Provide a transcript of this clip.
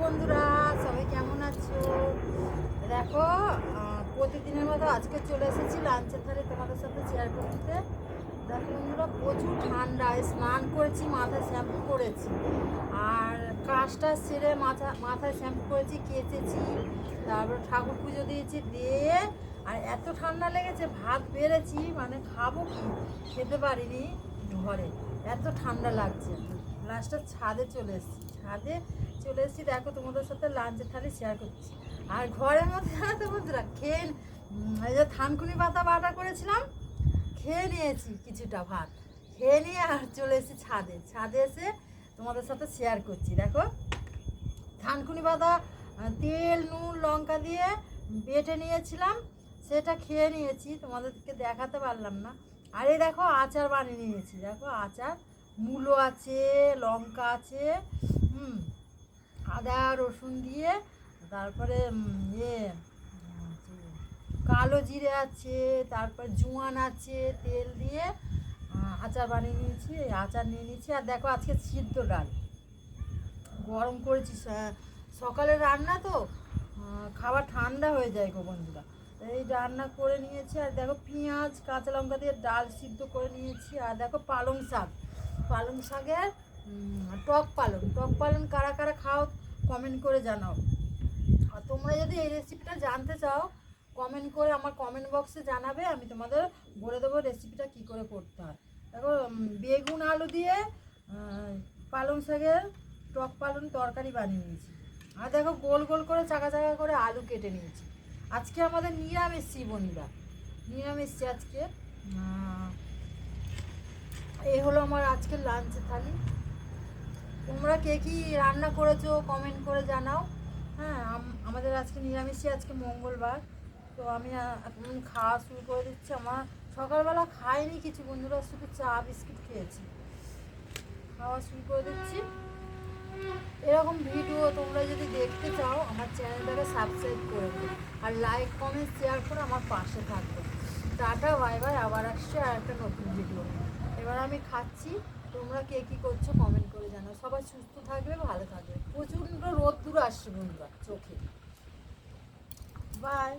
বন্ধুরা, সবাই কেমন আছো? দেখো, প্রতিদিনের মতো আজকে চলে এসেছি লাঞ্চের ধারে তোমাদের সাথে শেয়ার করতে। দেখো বন্ধুরা, প্রচুর ঠান্ডায় স্নান করেছি, মাথায় শ্যাম্পু করেছি, আর কাজটা সেরে মাথায় শ্যাম্পু করেছি, কেচেছি, তারপর ঠাকুর পুজো দিয়েছি, দিয়ে আর এত ঠান্ডা লেগেছে, ভাত বেড়েছি, মানে খাবো কি, খেতে পারিনি ঘরে, এত ঠান্ডা লাগছে। লাস্টে ছাদে চলে এসেছি, দেখো তোমাদের সাথে লাঞ্চের থালি শেয়ার করছি। আর ঘরের মধ্যে জানো তো বন্ধুরা, এই যে থানকুনি পাতা বাটা করেছিলাম, খেয়ে নিয়েছি কিছুটা ভাত, খেয়ে নিয়ে আর চলে এসেছি ছাদে এসে তোমাদের সাথে শেয়ার করছি। দেখো, থানকুনি পাতা তেল নুন লঙ্কা দিয়ে বেটে নিয়েছিলাম, সেটা খেয়ে নিয়েছি, তোমাদেরকে দেখাতে পারলাম না। আর এই দেখো আচার বানিয়ে নিয়েছি, দেখো আচার, মূলো আছে, লঙ্কা আছে, আদা রসুন দিয়ে, তারপরে কালো জিরে আছে, তারপর জোয়ান আছে, তেল দিয়ে আচার বানিয়ে নিয়েছি, আচার নিয়ে নিয়েছি। আর দেখো আজকে সিদ্ধ ডাল গরম করেছি, সকালের রান্না তো খাবার ঠান্ডা হয়ে যায় গো বন্ধুরা, এই রান্না করে নিয়েছি। আর দেখো পেঁয়াজ কাঁচা লঙ্কা দিয়ে ডাল সিদ্ধ করে নিয়েছি। আর দেখো পালং শাকের টক পালং কারা কারা খাও কমেন্ট করে জানাও। আর তোমরা যদি এই রেসিপিটা জানতে চাও, কমেন্ট করে আমার কমেন্ট বক্সে জানাবে, আমি তোমাদের বলে দেবো রেসিপিটা কী করে করতে হয়। দেখো বেগুন আলু দিয়ে পালং শাকের টক পালং তরকারি বানিয়ে নিয়েছি। আর দেখো গোল গোল করে চাকা করে আলু কেটে নিয়েছি। আজকে আমাদের নিরামিষি বন্ধুরা, নিরামিষি আজকে। এই হলো আমার আজকের লাঞ্চের থালি। তোমরা কে কী রান্না করেছো কমেন্ট করে জানাও। হ্যাঁ, আমাদের আজকে নিরামিষই, আজকে মঙ্গলবার। তো আমি এখন খাওয়া শুরু করে দিচ্ছি। আমার সকালবেলা খাইনি কিছু বন্ধুরা, শুধু চা বিস্কিট খেয়েছি। খাওয়া শুরু করে দিচ্ছি। এরকম ভিডিও তোমরা যদি দেখতে চাও, আমার চ্যানেলটাকে সাবস্ক্রাইব করে দিও, আর লাইক কমেন্ট শেয়ার করে আমার পাশে থাকবে। টাটা বাই বাই, আবার আসছে আর একটা নতুন ভিডিও। এবার আমি খাচ্ছি, তোমরা কে কী করছো কমেন্ট করে জানাও। সবাই সুস্থ থাকবে, ভালো থাকবে। প্রচণ্ড রোদ্দুর আসছে বন্ধুরা চোখে। বাই।